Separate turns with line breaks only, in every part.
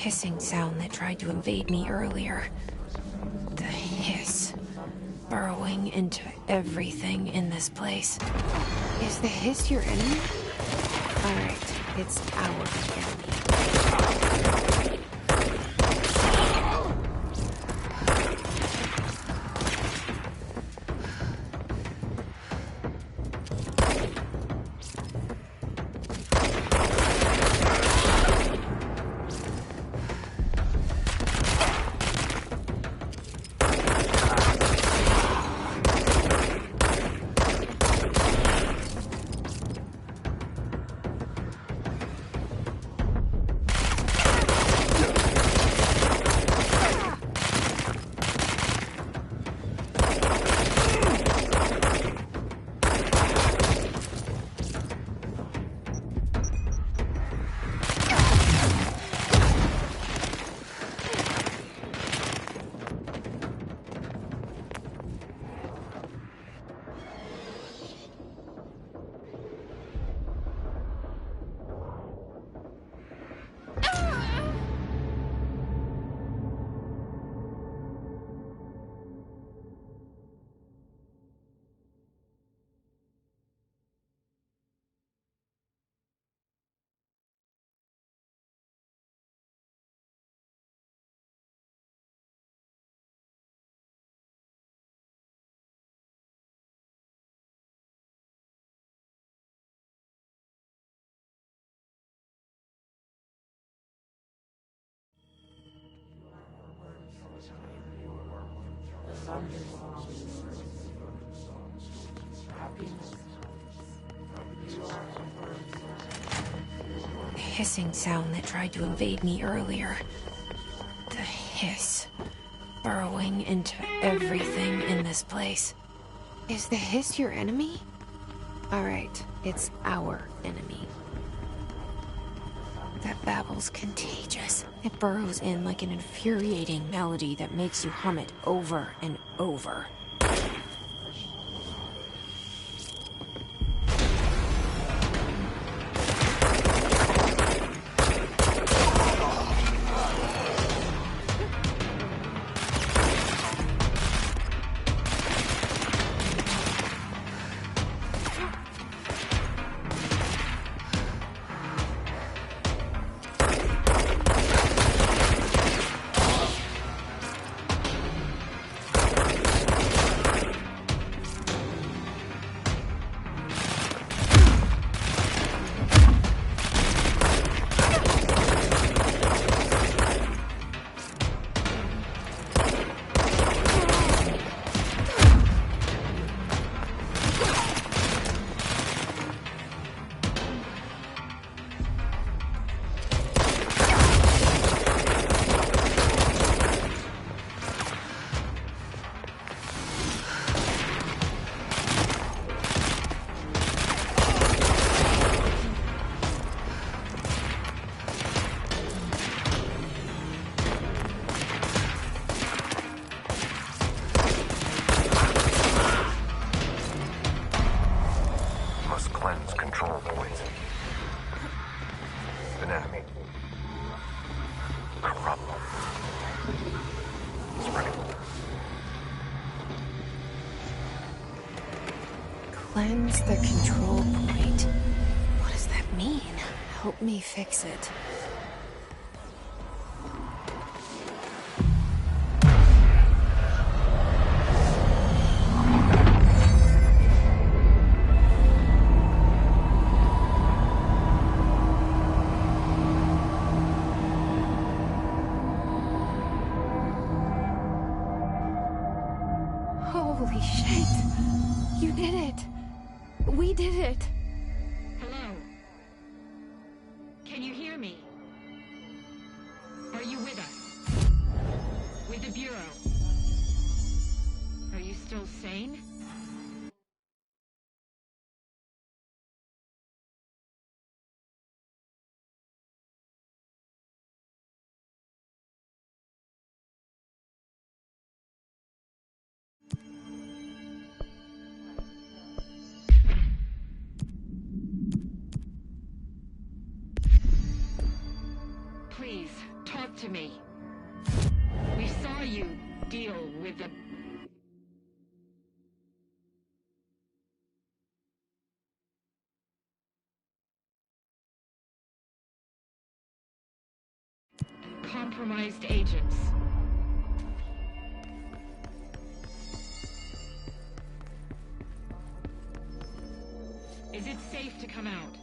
hissing sound that tried to invade me earlier. The hiss. Burrowing into everything in this place. Is the hiss your enemy? Alright, it's our enemy. The hissing sound that tried to invade me earlier. The hiss. Burrowing into everything in this place. Is the hiss your enemy? Alright, it's our enemy. That babble's contagious. It burrows in like an infuriating melody that makes you hum it over and over. Cleanse the control point. What does that mean? Help me fix it. Holy shit! You did it! We did it!
Hello? Can you hear me? Are you with us? With the Bureau? Are you still sane? Talk to me. We saw you deal with the... compromised agents. Is it safe to come out?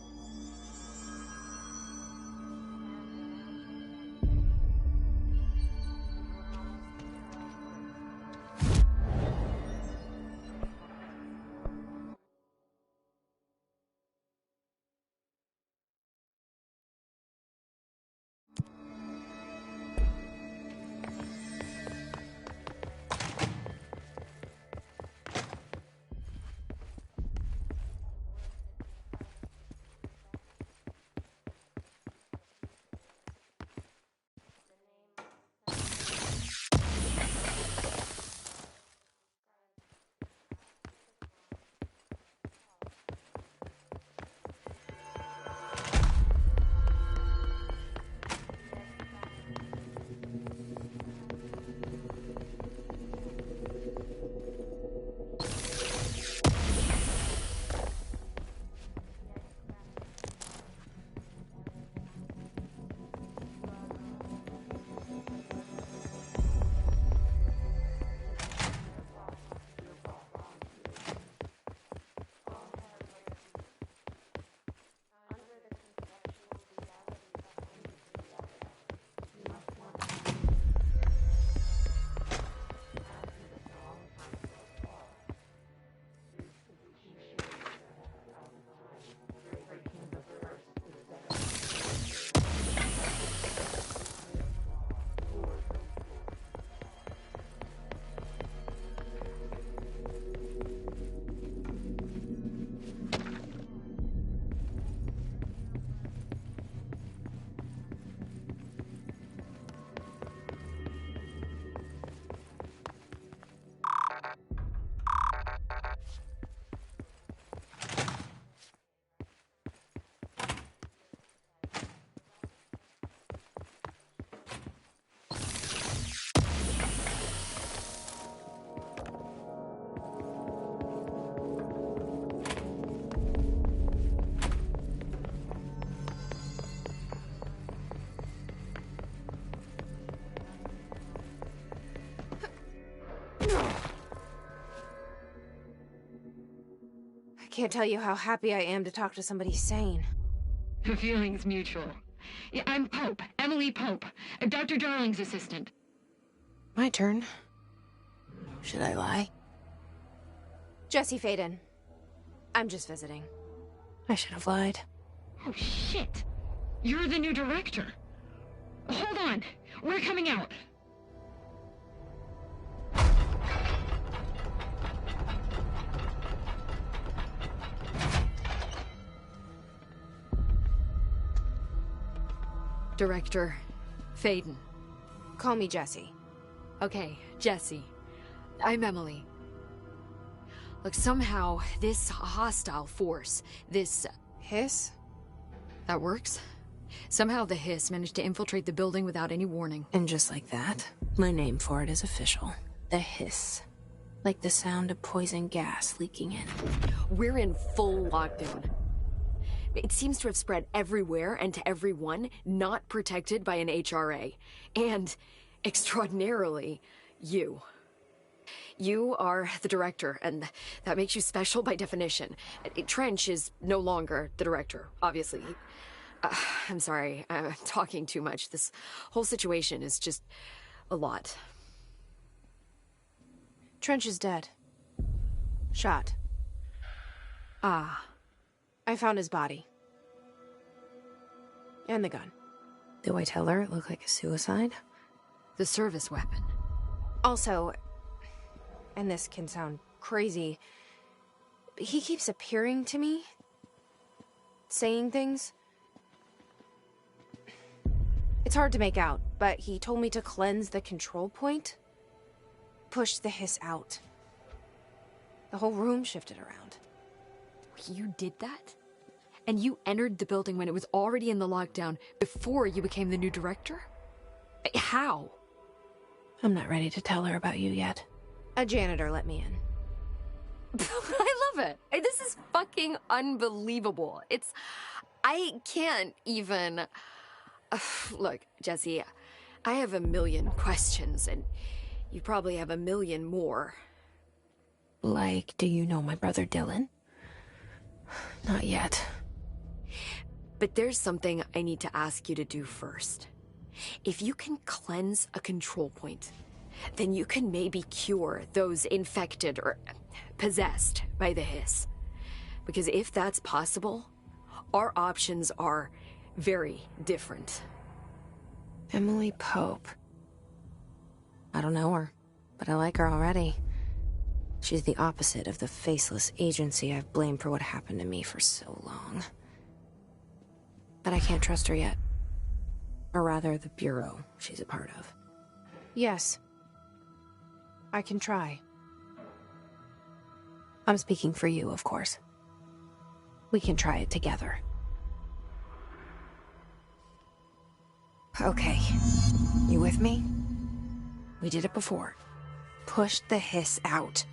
I can't tell you how happy I am to talk to somebody sane.
The feeling's mutual. Yeah, I'm Pope, Emily Pope, Dr. Darling's assistant.
My turn. Should I lie? Jesse Faden. I'm just visiting. I should have lied.
Oh, shit. You're the new director. Hold on. We're coming out.
Director Faden.
Call me Jesse.
Okay, Jesse. I'm Emily. Look, somehow, this hostile force, this...
Hiss?
That works? Somehow the Hiss managed to infiltrate the building without any warning.
And just like that, my name for it is official. The Hiss. Like the sound of poison gas leaking in.
We're in full lockdown. It seems to have spread everywhere and to everyone, not protected by an HRA. And, extraordinarily, you. You are the director, and that makes you special by definition. Trench is no longer the director, obviously. I'm sorry, I'm talking too much. This whole situation is just a lot.
Trench is dead. Shot.
Ah.
I found his body. And the gun. Do I tell her it looked like a suicide?
The service weapon.
Also, and this can sound crazy, but he keeps appearing to me. Saying things. It's hard to make out, but he told me to cleanse the control point. Push the Hiss out. The whole room shifted around.
You did that? And you entered the building when it was already in the lockdown before you became the new director? How?
I'm not ready to tell her about you yet. A janitor let me in.
I love it. This is fucking unbelievable. I can't even... Look, Jesse, I have a million questions, and you probably have a million more.
Like, do you know my brother Dylan? Not yet.
But there's something I need to ask you to do first. If you can cleanse a control point, then you can maybe cure those infected or possessed by the hiss. Because if that's possible, our options are very different.
Emily Pope. I don't know her, but I like her already. She's the opposite of the faceless agency I've blamed for what happened to me for so long. But I can't trust her yet. Or rather, the Bureau she's a part of. Yes. I can try. I'm speaking for you, of course. We can try it together. Okay. You with me? We did it before. Push the hiss out.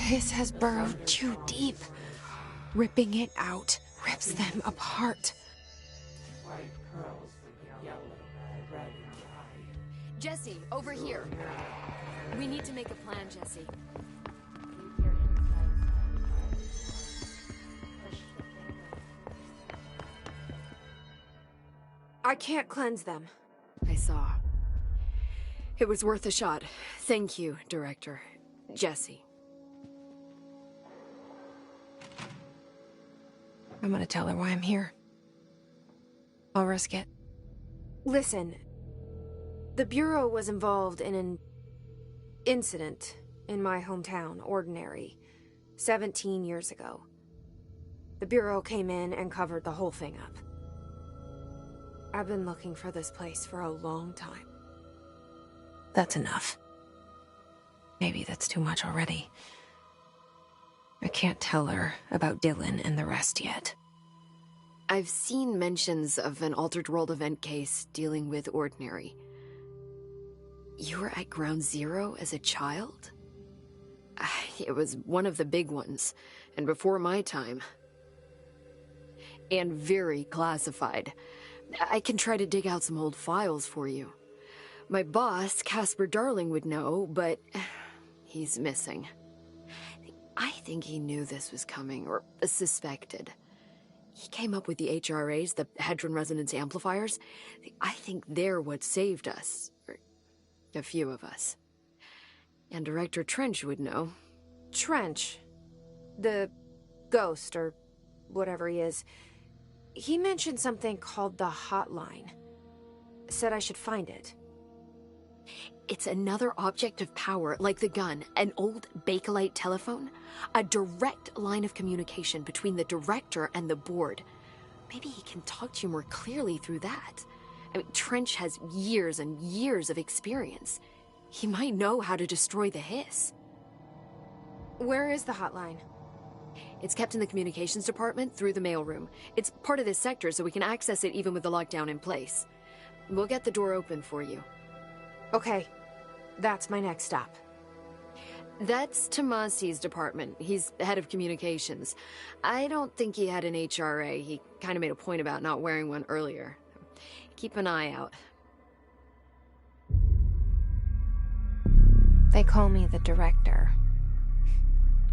hiss has burrowed too deep. Ripping it out rips them apart.
Jesse, over here. We need to make a plan, Jesse.
I can't cleanse them.
I saw. It was worth a shot. Thank you, Director. Jesse.
I'm gonna tell her why I'm here. I'll risk it. Listen, the Bureau was involved in an incident in my hometown, Ordinary, 17 years ago. The Bureau came in and covered the whole thing up. I've been looking for this place for a long time. That's enough. Maybe that's too much already. I can't tell her about Dylan and the rest yet.
I've seen mentions of an Altered World event case dealing with Ordinary. You were at Ground Zero as a child? It was one of the big ones, and before my time. And very classified. I can try to dig out some old files for you. My boss, Casper Darling, would know, but he's missing. I think he knew this was coming, or suspected. He came up with the HRAs, the Hadron Resonance Amplifiers. I think they're what saved us. Or a few of us. And Director Trench would know.
Trench? The ghost, or whatever he is. He mentioned something called the Hotline. Said I should find it.
It's another object of power, like the gun, an old Bakelite telephone. A direct line of communication between the director and the board. Maybe he can talk to you more clearly through that. I mean, Trench has years and years of experience. He might know how to destroy the hiss.
Where is the hotline?
It's kept in the communications department through the mailroom. It's part of this sector, so we can access it even with the lockdown in place. We'll get the door open for you.
Okay. That's my next stop.
That's Tomasi's department. He's head of communications. I don't think he had an HRA. He kind of made a point about not wearing one earlier. Keep an eye out.
They call me the director.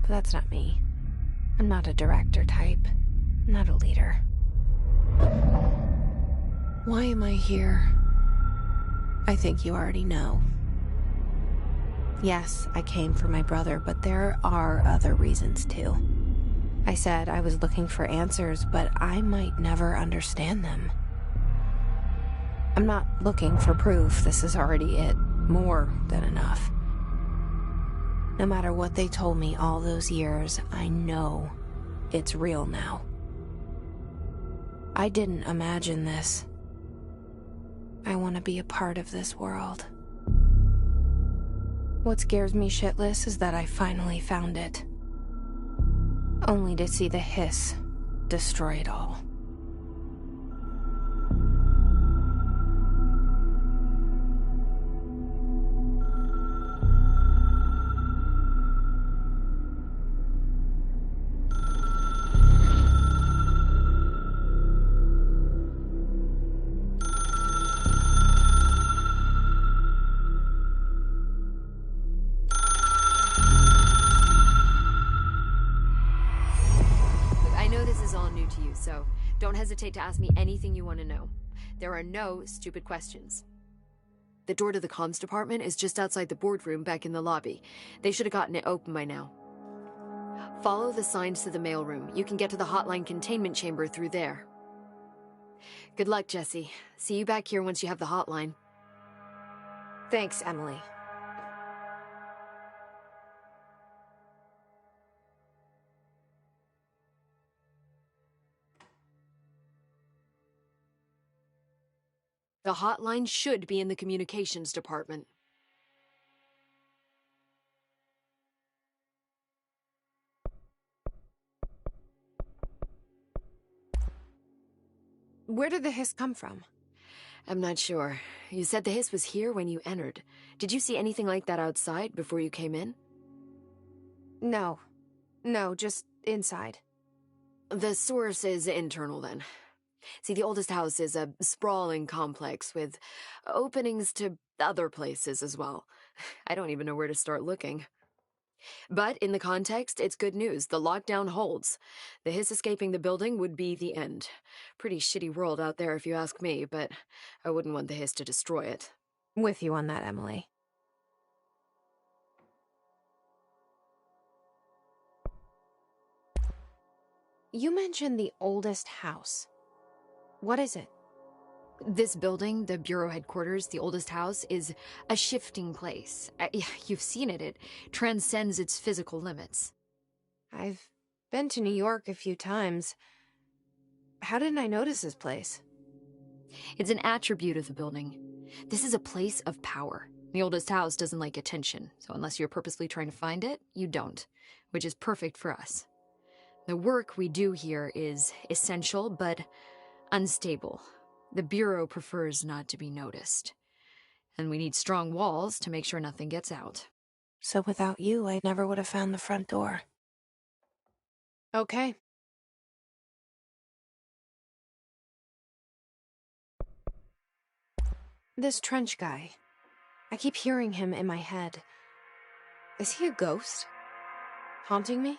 But that's not me. I'm not a director type. I'm not a leader. Why am I here? I think you already know. Yes, I came for my brother, but there are other reasons too. I said I was looking for answers, but I might never understand them. I'm not looking for proof. This is already it. More than enough. No matter what they told me all those years, I know it's real now. I didn't imagine this. I want to be a part of this world. What scares me shitless is that I finally found it. Only to see the hiss destroy it all.
So don't hesitate to ask me anything you want to know. There are no stupid questions. The door to the comms department is just outside the boardroom back in the lobby. They should have gotten it open by now. Follow the signs to the mailroom. You can get to the hotline containment chamber through there. Good luck, Jesse. See you back here once you have the hotline.
Thanks, Emily.
The hotline should be in the communications department.
Where did the hiss come from?
I'm not sure. You said the hiss was here when you entered. Did you see anything like that outside before you came in?
No. No, just inside.
The source is internal, then. See, the oldest house is a sprawling complex with openings to other places as well. I don't even know where to start looking. But in the context, it's good news. The lockdown holds. The hiss escaping the building would be the end. Pretty shitty world out there if you ask me, but I wouldn't want the hiss to destroy it.
With you on that, Emily. You mentioned the oldest house. What is it?
This building, the Bureau headquarters, the oldest house, is a shifting place. You've seen it. It transcends its physical limits.
I've been to New York a few times. How didn't I notice this place?
It's an attribute of the building. This is a place of power. The oldest house doesn't like attention, so unless you're purposely trying to find it, you don't, which is perfect for us. The work we do here is essential, but unstable. The Bureau prefers not to be noticed. And we need strong walls to make sure nothing gets out.
So without you, I never would have found the front door. Okay. This Trench guy. I keep hearing him in my head. Is he a ghost? Haunting me?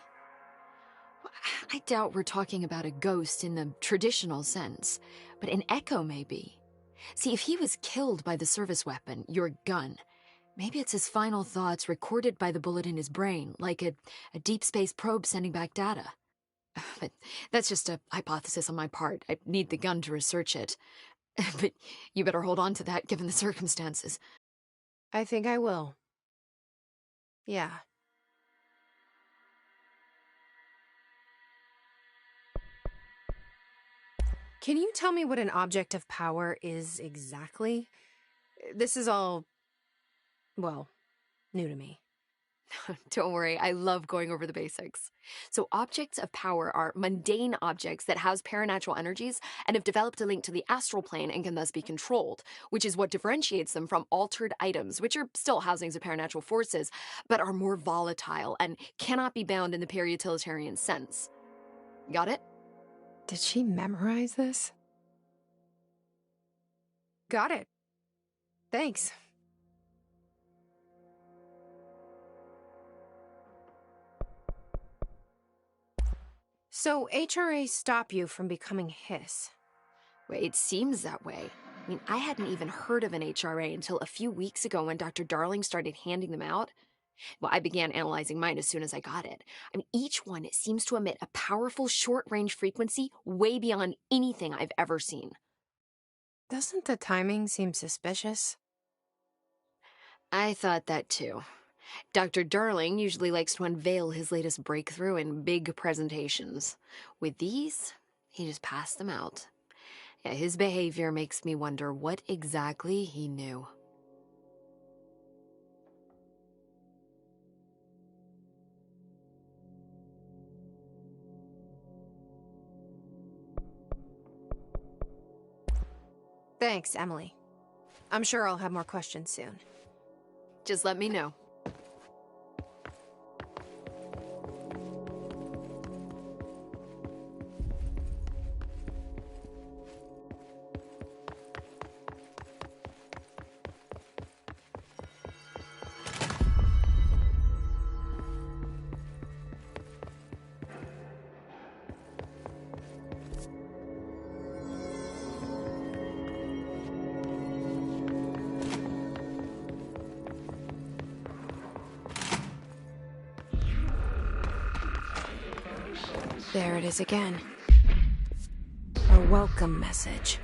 I doubt we're talking about a ghost in the traditional sense, but an echo maybe. See, if he was killed by the service weapon, your gun, maybe it's his final thoughts recorded by the bullet in his brain, like a deep space probe sending back data. But that's just a hypothesis on my part. I need the gun to research it. But you better hold on to that given the circumstances.
I think I will. Yeah. Can you tell me what an object of power is exactly? This is all, well, new to me.
Don't worry, I love going over the basics. So objects of power are mundane objects that house paranatural energies and have developed a link to the astral plane and can thus be controlled, which is what differentiates them from altered items, which are still housings of paranatural forces, but are more volatile and cannot be bound in the peri-utilitarian sense. Got it?
Did she memorize this? Got it. Thanks. So, HRA stop you from becoming Hiss?
Well, it seems that way. I mean, I hadn't even heard of an HRA until a few weeks ago when Dr. Darling started handing them out. Well, I began analyzing mine as soon as I got it. I mean, each one seems to emit a powerful short-range frequency way beyond anything I've ever seen.
Doesn't the timing seem suspicious?
I thought that too. Dr. Darling usually likes to unveil his latest breakthrough in big presentations. With these, he just passed them out. Yeah, his behavior makes me wonder what exactly he knew.
Thanks, Emily. I'm sure I'll have more questions soon.
Just let me know.
There it is again. A welcome message.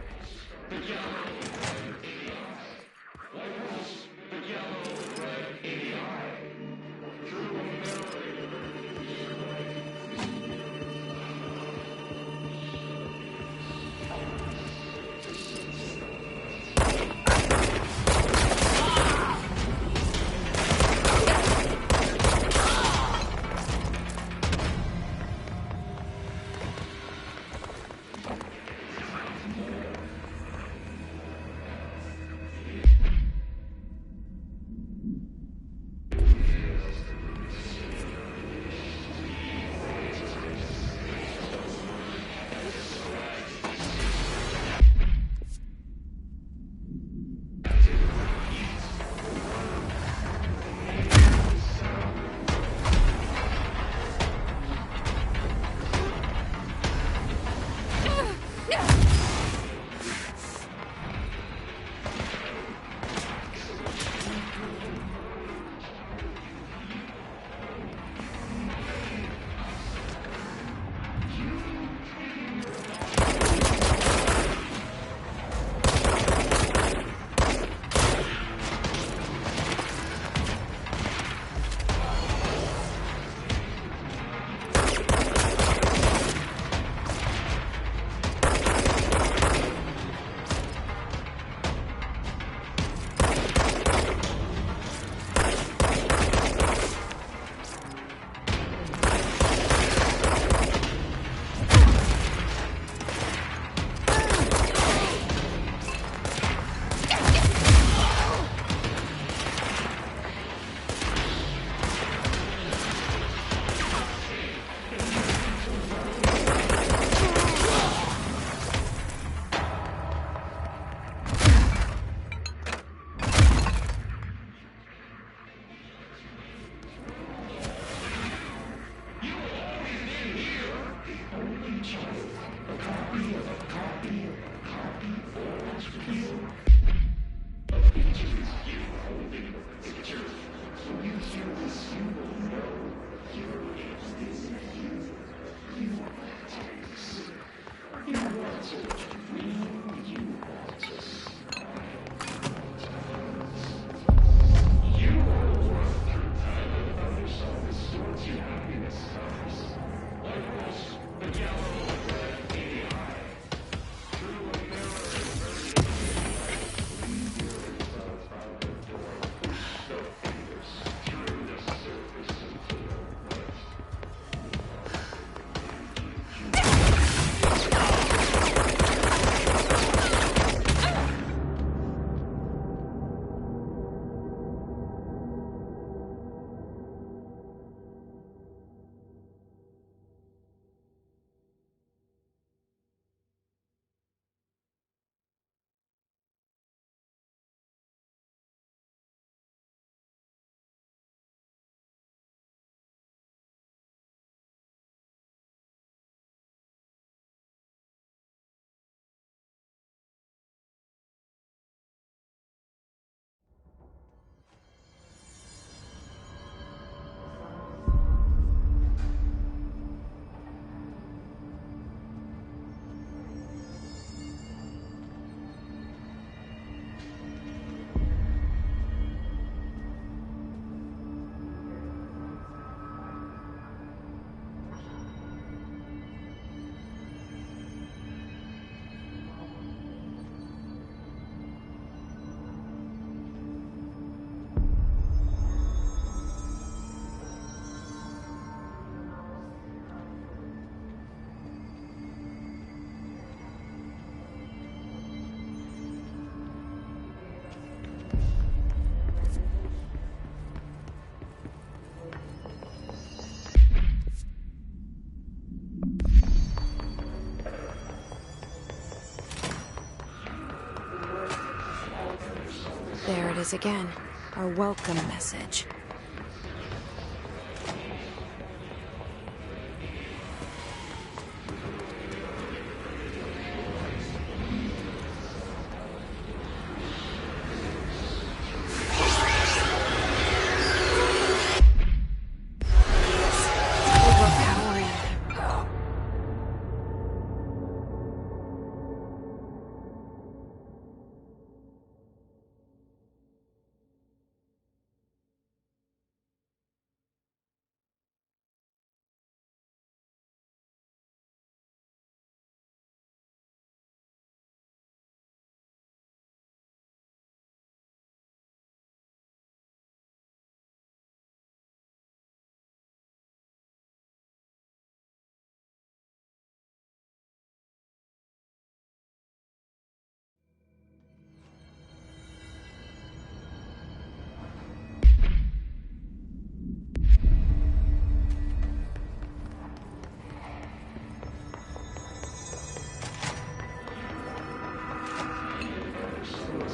There it is again. Our welcome message.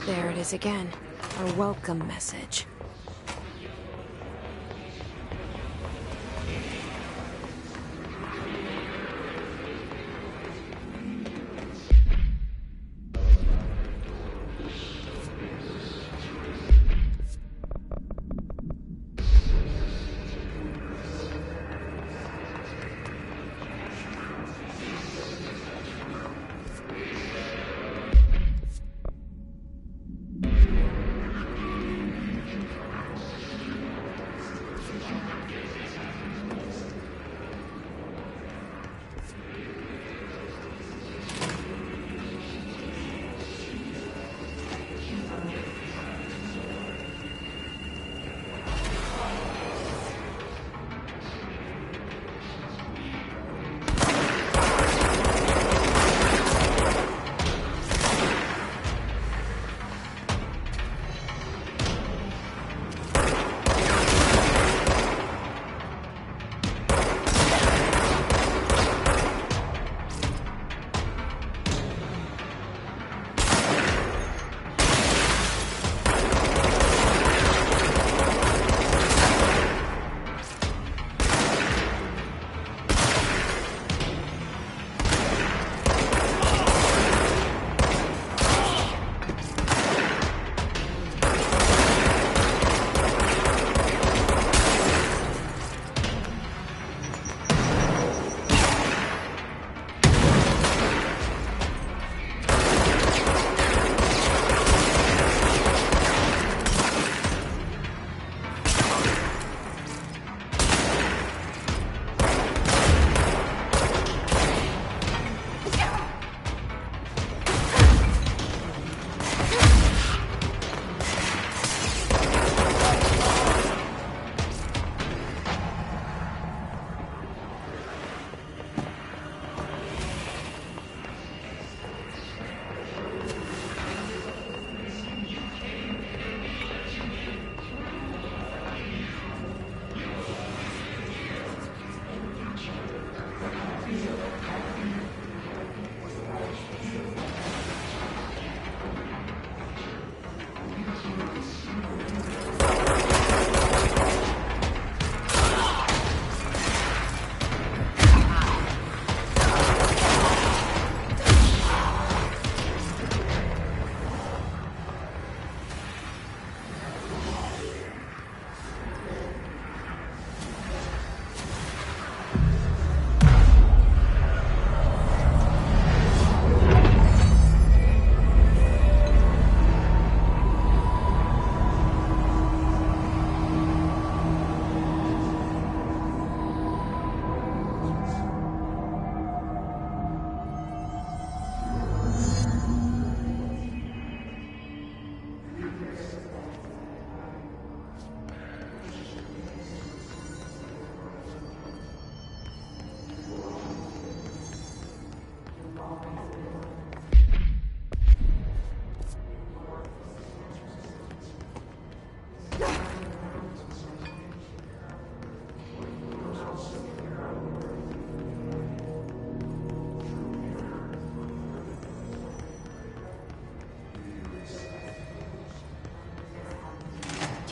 There it is again. Our welcome message.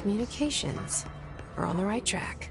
communications. We're on the right track.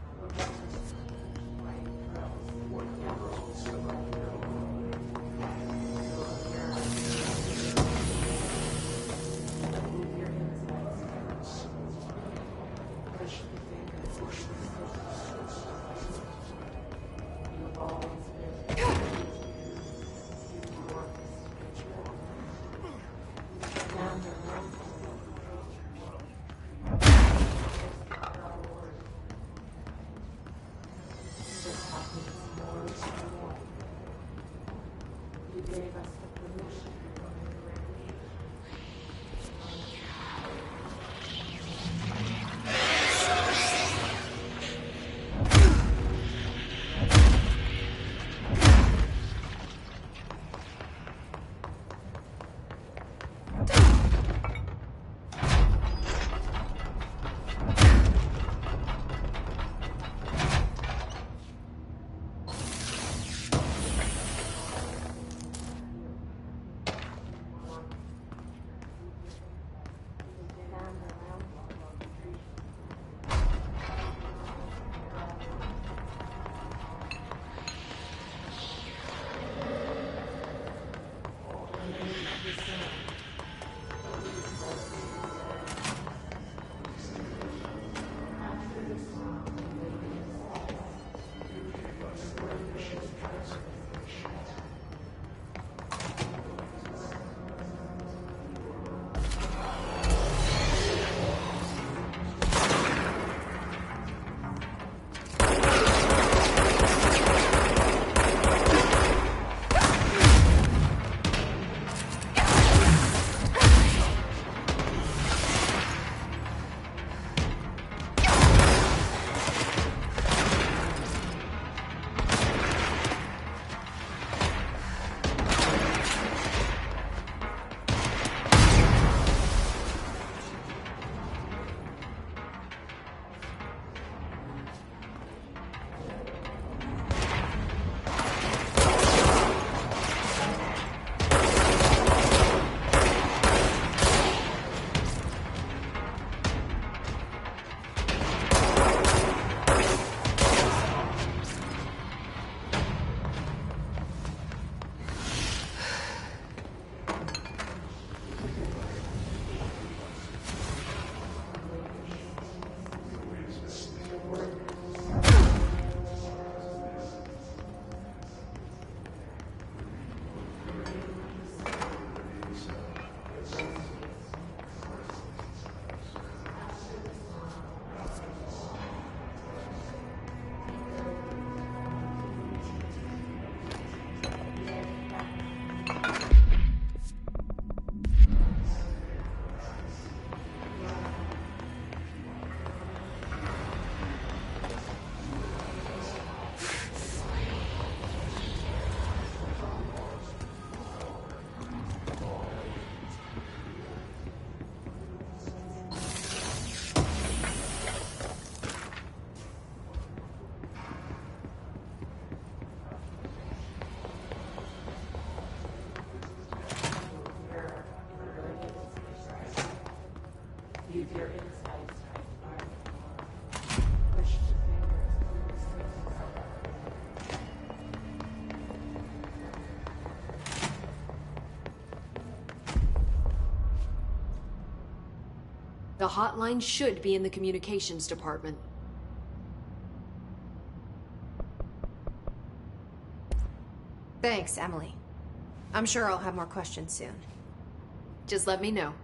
The hotline should be in the communications department.
Thanks, Emily. I'm sure I'll have more questions soon.
Just let me know.